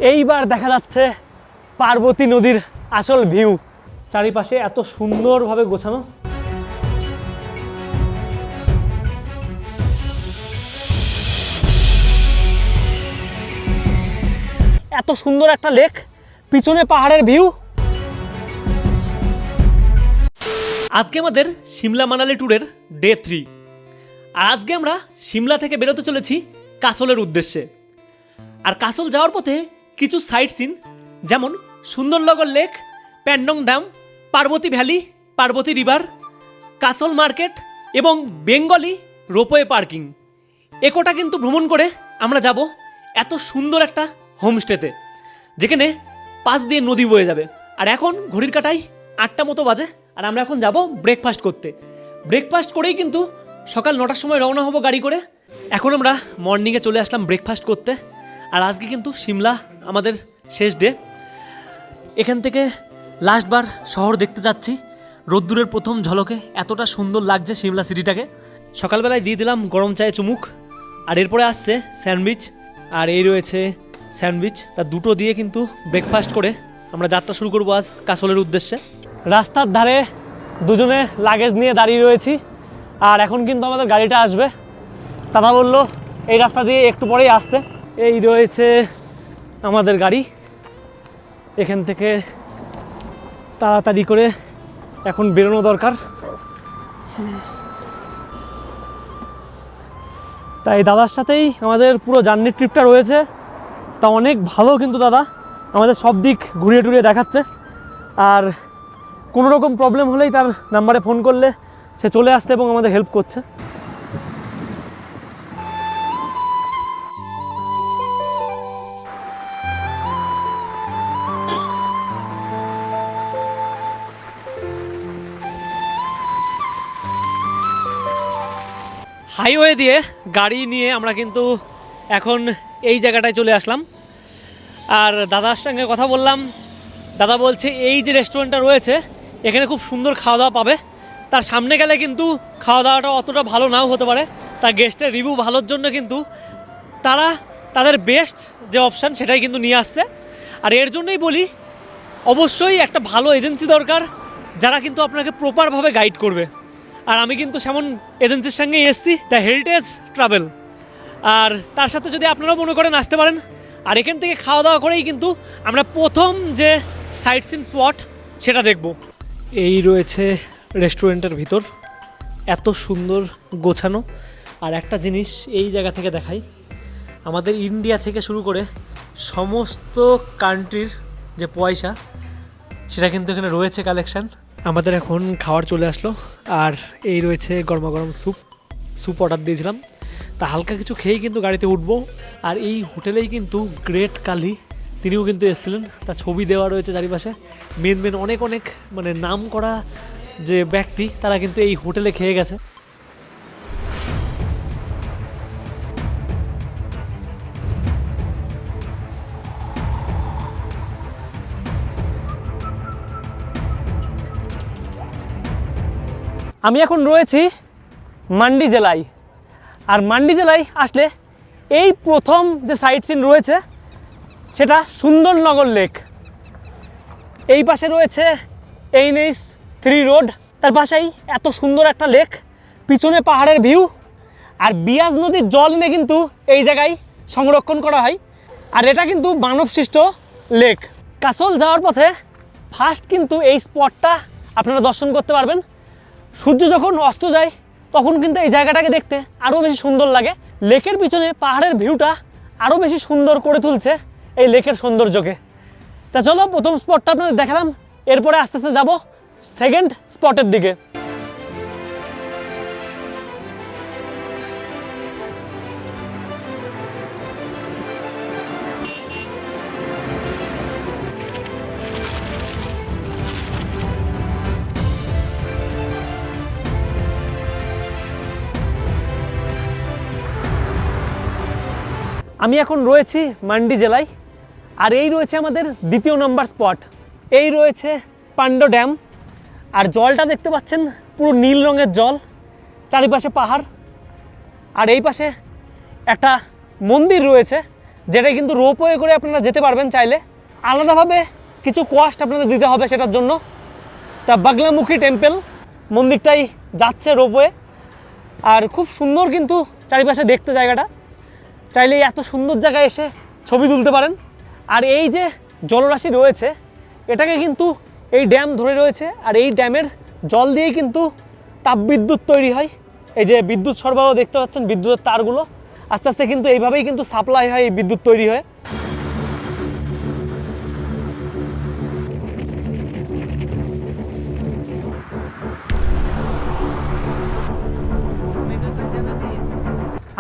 এইবার দেখা যাচ্ছে পার্বতী নদীর আসল ভিউ। চারিপাশে এত সুন্দরভাবে গোছানো। এত সুন্দর একটা লেক, পিছনে পাহাড়ের ভিউ। আজকে আমাদের সিমলা মানালি ট্যুরের ডে 3। আর আজকে আমরা সিমলা থেকে বেরোতে চলেছি কাসলের উদ্দেশ্যে। আর কাসল যাওয়ার পথে কিছু সাইট সিন, যেমন Sundernagar lake, Pandoh dam, Parvati valley, Parvati river, Kasol market এবং বেঙ্গলি রোপওয়ে পার্কিং, একটা কিন্তু ভ্রমণ করে আমরা যাব এত সুন্দর একটা হোমস্টেতে, যেখানে পাশ দিয়ে নদী বয়ে যাবে। আর এখন ঘড়ির কাটাই 8টা মতো বাজে, আর আমরা এখন যাব ব্রেকফাস্ট করতে। ব্রেকফাস্ট করেই কিন্তু সকাল 9টার সময় রওনা হব গাড়ি করে। এখন আমরা মর্নিংয়ে চলে আসলাম ব্রেকফাস্ট করতে। আর আজকে কিন্তু সিমলা আমাদের শেষ ডে। এখান থেকে লাস্টবার শহর দেখতে যাচ্ছি। রোদ্দুরের প্রথম ঝলকে এতটা সুন্দর লাগছে সিমলা সিটিটাকে। সকালবেলায় দিয়ে দিলাম গরম চায়ে চুমুক, আর এরপরে আসছে স্যান্ডউইচ, আর এই রয়েছে স্যান্ডউইচ। তা দুটো দিয়ে কিন্তু ব্রেকফাস্ট করে আমরা যাত্রা শুরু করবো আজ কাসলের উদ্দেশ্যে। রাস্তার ধারে দুজনে লাগেজ নিয়ে দাঁড়িয়ে রয়েছি, আর এখন কিন্তু আমাদের গাড়িটা আসবে। দাদা বললো এই রাস্তা দিয়ে একটু পরেই আসছে। এই রয়েছে আমাদের গাড়ি। এখান থেকে তাড়াতাড়ি করে এখন বেরোনো দরকার। তাই দাদার সাথেই আমাদের পুরো জার্নির ট্রিপটা রয়েছে। তা অনেক ভালো কিন্তু দাদা আমাদের সব দিক ঘুরিয়ে টুরিয়ে দেখাচ্ছে। আর কোনো রকম প্রবলেম হলেই তার নাম্বারে ফোন করলে সে চলে আসছে এবং আমাদের হেল্প করছে। হাইওয়ে দিয়ে গাড়ি নিয়ে আমরা কিন্তু এখন এই জায়গাটায় চলে আসলাম। আর দাদার সঙ্গে কথা বললাম। দাদা বলছে এই যে রেস্টুরেন্টটা রয়েছে এখানে খুব সুন্দর খাওয়া দাওয়া পাবে। তার সামনে গেলে কিন্তু খাওয়া দাওয়াটা অতটা ভালো নাও হতে পারে। তার গেস্টের রিভিউ ভালোর জন্য কিন্তু তারা তাদের বেস্ট যে অপশান সেটাই কিন্তু নিয়ে আসছে। আর এর জন্যই বলি অবশ্যই একটা ভালো এজেন্সি দরকার, যারা কিন্তু আপনাকে প্রপারভাবে গাইড করবে। আর আমি কিন্তু সেমন এজেন্সির সঙ্গেই এসেছি, দ্য হেরিটেজ ট্রাভেল। আর তার সাথে যদি আপনারাও মনে করেন আসতে পারেন। আর এখান থেকে খাওয়া দাওয়া করেই কিন্তু আমরা প্রথম যে সাইট সিন স্পট সেটা দেখব। এই রয়েছে রেস্টুরেন্টের ভিতর, এত সুন্দর গোছানো। আর একটা জিনিস এই জায়গা থেকে দেখাই, আমাদের ইন্ডিয়া থেকে শুরু করে সমস্ত কান্ট্রির যে পয়সা সেটা কিন্তু এখানে রয়েছে কালেকশান। আমাদের এখন খাবার চলে আসলো, আর এই রয়েছে গরমাগরম স্যুপ অর্ডার দিয়েছিলাম। তা হালকা কিছু খেয়েই কিন্তু গাড়িতে উঠবো। আর এই হোটেলেই কিন্তু গ্রেট কালি তিনিও কিন্তু এসেছিলেন, তার ছবি দেওয়া রয়েছে চারিপাশে। মেন অনেক মানে নাম করা যে ব্যক্তি তারা কিন্তু এই হোটেলে খেয়ে গেছে। আমি এখন রয়েছি মান্ডি জেলায়। আর মান্ডি জেলায় আসলে এই প্রথম যে সাইট সিন রয়েছে সেটা সুন্দরনগর লেক। এই পাশে রয়েছে NH3 রোড, তার পাশেই এত সুন্দর একটা লেক, পিছনে পাহাড়ের ভিউ। আর বিয়াস নদীর জল এনে কিন্তু এই জায়গায় সংরক্ষণ করা হয়। আর এটা কিন্তু মানবসৃষ্ট লেক। কাসল যাওয়ার পথে ফার্স্ট কিন্তু এই স্পটটা আপনারা দর্শন করতে পারবেন। সূর্য যখন অস্ত যায় তখন কিন্তু এই জায়গাটাকে দেখতে আরও বেশি সুন্দর লাগে। লেকের পিছনে পাহাড়ের ভিউটা আরও বেশি সুন্দর করে তুলছে এই লেকের সৌন্দর্যকে। তা চলো প্রথম স্পটটা আপনাদের দেখালাম, এরপরে আস্তে আস্তে যাবো সেকেন্ড স্পটের দিকে। আমি এখন রয়েছি মান্ডি জেলায়। আর এই রয়েছে আমাদের দ্বিতীয় নম্বর স্পট। এই রয়েছে পান্ডো ড্যাম। আর জলটা দেখতে পাচ্ছেন পুরো নীল রঙের জল, চারিপাশে পাহাড়। আর এই পাশে একটা মন্দির রয়েছে যেটা কিন্তু রোপওয়ে করে আপনারা যেতে পারবেন চাইলে। আলাদাভাবে কিছু কস্ট আপনাদের দিতে হবে সেটার জন্য। তা বাগলামুখী টেম্পল মন্দিরটাই যাচ্ছে রোপওয়ে, আর খুব সুন্দর কিন্তু চারিপাশে দেখতে জায়গাটা। চাইলে এত সুন্দর জায়গায় এসে ছবি তুলতে পারেন। আর এই যে জলরাশি রয়েছে এটাকে কিন্তু এই ড্যাম ধরে রয়েছে, আর এই ড্যামের জল দিয়েই কিন্তু তাপবিদ্যুৎ তৈরি হয়। এই যে বিদ্যুৎ সরবরাহ দেখতে পাচ্ছেন, বিদ্যুতের তারগুলো আস্তে আস্তে কিন্তু এইভাবেই কিন্তু সাপ্লাই হয়, এই বিদ্যুৎ তৈরি হয়।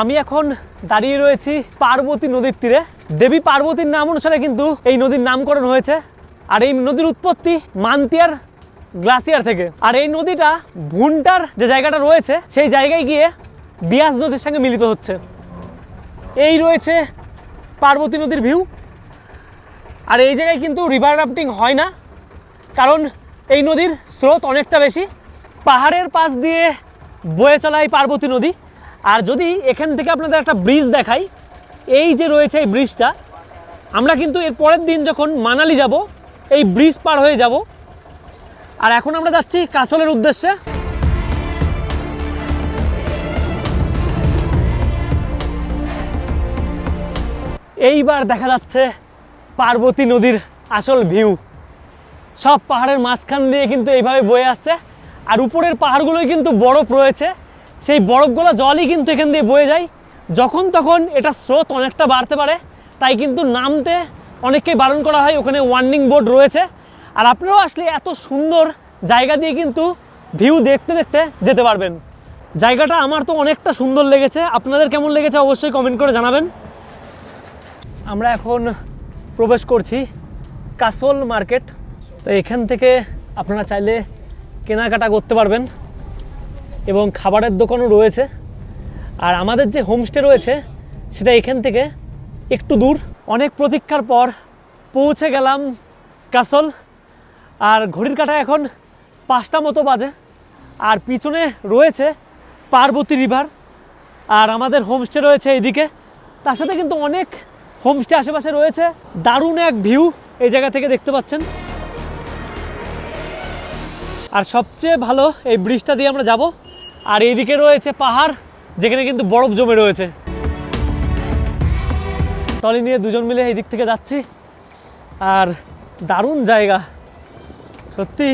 আমি এখন দাঁড়িয়ে রয়েছি পার্বতী নদীর তীরে। দেবী পার্বতীর নাম অনুসারে কিন্তু এই নদীর নামকরণ হয়েছে। আর এই নদীর উৎপত্তি মান্তিয়ার গ্লাসিয়ার থেকে। আর এই নদীটা ভুন্টার যে জায়গাটা রয়েছে সেই জায়গায় গিয়ে বিয়াস নদীর সঙ্গে মিলিত হচ্ছে। এই রয়েছে পার্বতী নদীর ভিউ। আর এই জায়গায় কিন্তু রিভার রাফটিং হয় না, কারণ এই নদীর স্রোত অনেকটা বেশি। পাহাড়ের পাশ দিয়ে বয়ে চলা এই পার্বতী নদী। আর যদি এখান থেকে আপনাদের একটা ব্রিজ দেখাই, এই যে রয়েছে এই ব্রিজটা, আমরা কিন্তু এর পরের দিন যখন মানালি যাব এই ব্রিজ পার হয়ে যাব। আর এখন আমরা যাচ্ছি কাসলের উদ্দেশ্যে। এইবার দেখা যাচ্ছে পার্বতী নদীর আসল ভিউ। সব পাহাড়ের মাঝখান দিয়ে কিন্তু এইভাবে বয়ে আসছে, আর উপরের পাহাড়গুলোই কিন্তু বরফ রয়েছে। সেই বরফগুলো জলই কিন্তু এখান দিয়ে বয়ে যায়। যখন তখন এটা স্রোত অনেকটা বাড়তে পারে, তাই কিন্তু নামতে অনেককেই বারণ করা হয়। ওখানে ওয়ার্নিং বোর্ড রয়েছে। আর আপনারাও আসলে এত সুন্দর জায়গা দিয়ে কিন্তু ভিউ দেখতে দেখতে যেতে পারবেন। জায়গাটা আমার তো অনেকটা সুন্দর লেগেছে, আপনাদের কেমন লেগেছে অবশ্যই কমেন্ট করে জানাবেন। আমরা এখন প্রবেশ করছি কাসল মার্কেট। তো এখান থেকে আপনারা চাইলে কেনাকাটা করতে পারবেন, এবং খাবারের দোকানও রয়েছে। আর আমাদের যে হোমস্টে রয়েছে সেটা এখান থেকে একটু দূর। অনেক প্রতীক্ষার পর পৌঁছে গেলাম কাসল। আর ঘড়ির কাঁটায় এখন 5টা মতো বাজে। আর পিছনে রয়েছে পার্বতী রিভার, আর আমাদের হোমস্টে রয়েছে এইদিকে। তার সাথে কিন্তু অনেক হোমস্টে আশেপাশে রয়েছে। দারুণ এক ভিউ এই জায়গা থেকে দেখতে পাচ্ছেন। আর সবচেয়ে ভালো এই ব্রিজটা দিয়ে আমরা যাব। আর এইদিকে রয়েছে পাহাড়, যেখানে কিন্তু বরফ জমে রয়েছে। ট্রলি নিয়ে দুজন মিলে এই দিক থেকে যাচ্ছি। আর দারুণ জায়গা, সত্যি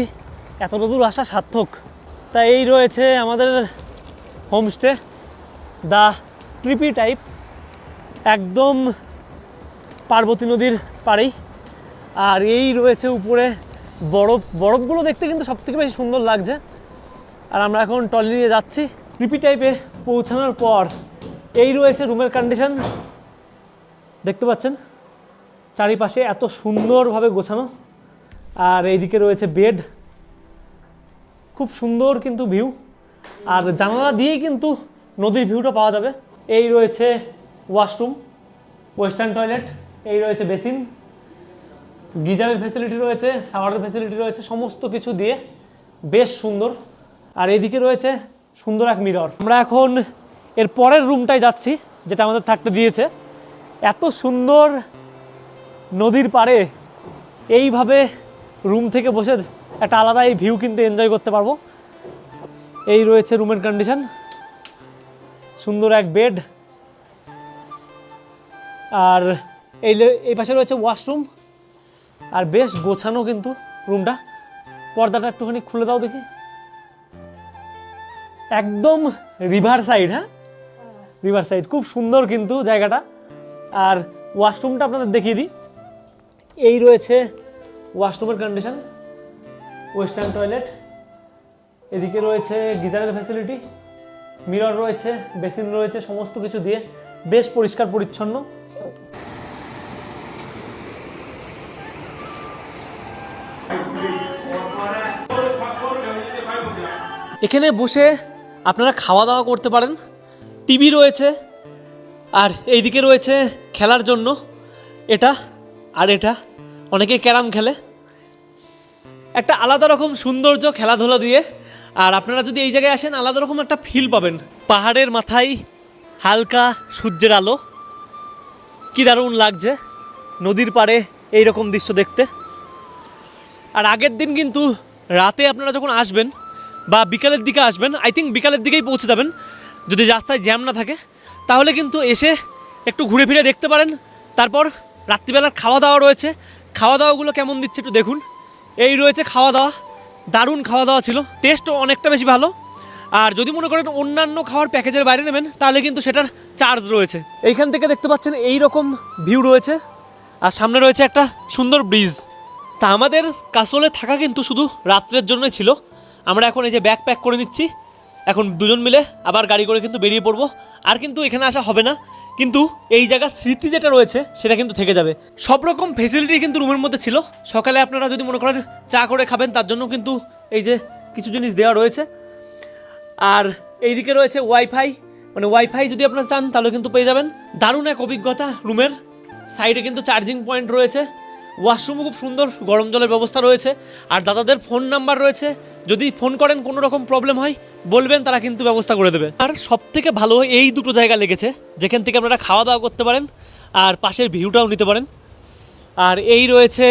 এতটা দূর আসা সার্থক। তাই এই রয়েছে আমাদের হোমস্টে, দ্য ট্রিপি টাইপ, একদম পার্বতী নদীর পাড়েই। আর এই রয়েছে উপরে বরফগুলো দেখতে কিন্তু সবথেকে বেশি সুন্দর লাগছে। আর আমরা এখন ট্রলি নিয়ে যাচ্ছি। ট্রিপি টাইপে পৌঁছানোর পর এই রয়েছে রুমের কন্ডিশন, দেখতে পাচ্ছেন চারিপাশে এত সুন্দরভাবে গোছানো। আর এইদিকে রয়েছে বেড, খুব সুন্দর কিন্তু ভিউ। আর জানালা দিয়েই কিন্তু নদীর ভিউটা পাওয়া যাবে। এই রয়েছে ওয়াশরুম, ওয়েস্টার্ন টয়লেট, এই রয়েছে বেসিন, গিজারের ফ্যাসিলিটি রয়েছে, শাওয়ারের ফ্যাসিলিটি রয়েছে, সমস্ত কিছু দিয়ে বেশ সুন্দর। আর এইদিকে রয়েছে সুন্দর এক মিরর। আমরা এখন এর পরের রুমটায় যাচ্ছি, যেটা আমাদের থাকতে দিয়েছে। এত সুন্দর নদীর পাড়ে এইভাবে রুম থেকে বসে একটা আলাদা এই ভিউ কিন্তু এনজয় করতে পারবো। এই রয়েছে রুমের কন্ডিশন, সুন্দর এক বেড। আর এই পাশে রয়েছে ওয়াশরুম, আর বেশ গোছানো কিন্তু রুমটা। পর্দাটা একটুখানি খুলে দাও দেখি। একদম রিভার সাইড, হ্যাঁ রিভার সাইড, খুব সুন্দর কিন্তু জায়গাটা। আর ওয়াশরুমটা আপনাদের দেখিয়ে দিই। এই রয়েছে ওয়াশরুমের কন্ডিশন, ওয়েস্টার্ন টয়লেট, এদিকে রয়েছে গিজারের ফ্যাসিলিটি, মিরর রয়েছে, বেসিন রয়েছে, সমস্ত কিছু দিয়ে বেশ পরিষ্কার পরিচ্ছন্ন। এখানে বসে আপনারা খাওয়া দাওয়া করতে পারেন, টিভি রয়েছে। আর এইদিকে রয়েছে খেলার জন্য এটা আর এটা, অনেকে ক্যারাম খেলে, একটা আলাদা রকম সৌন্দর্য খেলাধুলা দিয়ে। আর আপনারা যদি এই জায়গায় আসেন আলাদা রকম একটা ফিল পাবেন। পাহাড়ের মাথায় হালকা সূর্যের আলো, কি দারুণ লাগছে নদীর পাড়ে এই রকম দৃশ্য দেখতে। আর আগের দিন কিন্তু রাতে আপনারা যখন আসবেন বা বিকালের দিকে আসবেন, আই থিঙ্ক বিকালের দিকেই পৌঁছে যাবেন যদি রাস্তায় জ্যাম না থাকে, তাহলে কিন্তু এসে একটু ঘুরে ফিরে দেখতে পারেন। তারপর রাত্রিবেলার খাওয়া দাওয়া রয়েছে, খাওয়া দাওয়াগুলো কেমন দিচ্ছে একটু দেখুন। এই রয়েছে খাওয়া দাওয়া, দারুণ খাওয়া দাওয়া ছিল, টেস্টও অনেকটা বেশি ভালো। আর যদি মনে করেন অন্যান্য খাওয়ার প্যাকেজের বাইরে নেবেন তাহলে কিন্তু সেটার চার্জ রয়েছে। এইখান থেকে দেখতে পাচ্ছেন এই রকম ভিউ রয়েছে, আর সামনে রয়েছে একটা সুন্দর ব্রিজ। তা আমাদের কাসলে থাকা কিন্তু শুধু রাত্রের জন্যই ছিল। আমরা এখন এই যে ব্যাগ প্যাক করে নিচ্ছি, এখন দুজন মিলে আবার গাড়ি করে কিন্তু বেরিয়ে পড়বো। আর কিন্তু এখানে আসা হবে না, কিন্তু এই জায়গার স্মৃতি যেটা রয়েছে সেটা কিন্তু থেকে যাবে। সব রকম ফেসিলিটি কিন্তু রুমের মধ্যে ছিল। সকালে আপনারা যদি মনে করেন চা করে খাবেন তার জন্য কিন্তু এই যে কিছু জিনিস দেওয়া রয়েছে। আর এইদিকে রয়েছে ওয়াইফাই, মানে ওয়াইফাই যদি আপনারা চান তাহলে কিন্তু পেয়ে যাবেন। দারুণ এক অভিজ্ঞতা। রুমের সাইডে কিন্তু চার্জিং পয়েন্ট রয়েছে, ওয়াশরুমও খুব সুন্দর, গরম জলের ব্যবস্থা রয়েছে। আর দাদাদের ফোন নাম্বার রয়েছে, যদি ফোন করেন কোনো রকম প্রবলেম হয় বলবেন, তারা কিন্তু ব্যবস্থা করে দেবে। আর সব থেকে ভালো এই দুটো জায়গা লেগেছে যেখান থেকে আপনারা খাওয়া দাওয়া করতে পারেন আর পাশের ভিউটাও নিতে পারেন। আর এই রয়েছে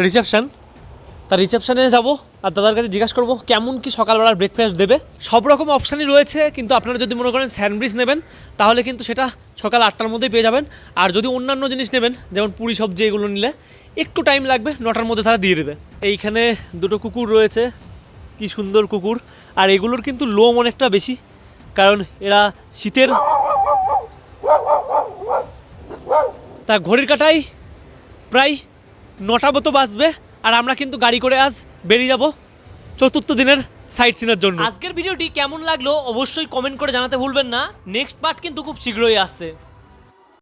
রিসেপশন, তার রিসেপশনে যাব আর দাদার কাছে জিজ্ঞাসা করবো কেমন কি সকালবেলার ব্রেকফাস্ট দেবে। সব রকম অপশানই রয়েছে, কিন্তু আপনারা যদি মনে করেন স্যান্ডউইচ নেবেন তাহলে কিন্তু সেটা সকাল 8টার মধ্যেই পেয়ে যাবেন। আর যদি অন্যান্য জিনিস নেবেন যেমন পুরি সবজি এগুলো নিলে একটু টাইম লাগবে, 9টার মধ্যে তারা দিয়ে দেবে। এইখানে দুটো কুকুর রয়েছে, কি সুন্দর কুকুর। আর এগুলোর কিন্তু লোম অনেকটা বেশি, কারণ এরা শীতের। তা ঘড়ির কাঁটায় প্রায় 9টা মতো বাজবে, আর আমরা কিন্তু গাড়ি করে আজ বেরিয়ে যাব 4র্থ দিনের সাইট সিনের জন্য। আজকের ভিডিওটি কেমন লাগলো অবশ্যই কমেন্ট করে জানাতে ভুলবেন না। নেক্সট পার্ট কিন্তু খুব শীঘ্রই আসছে।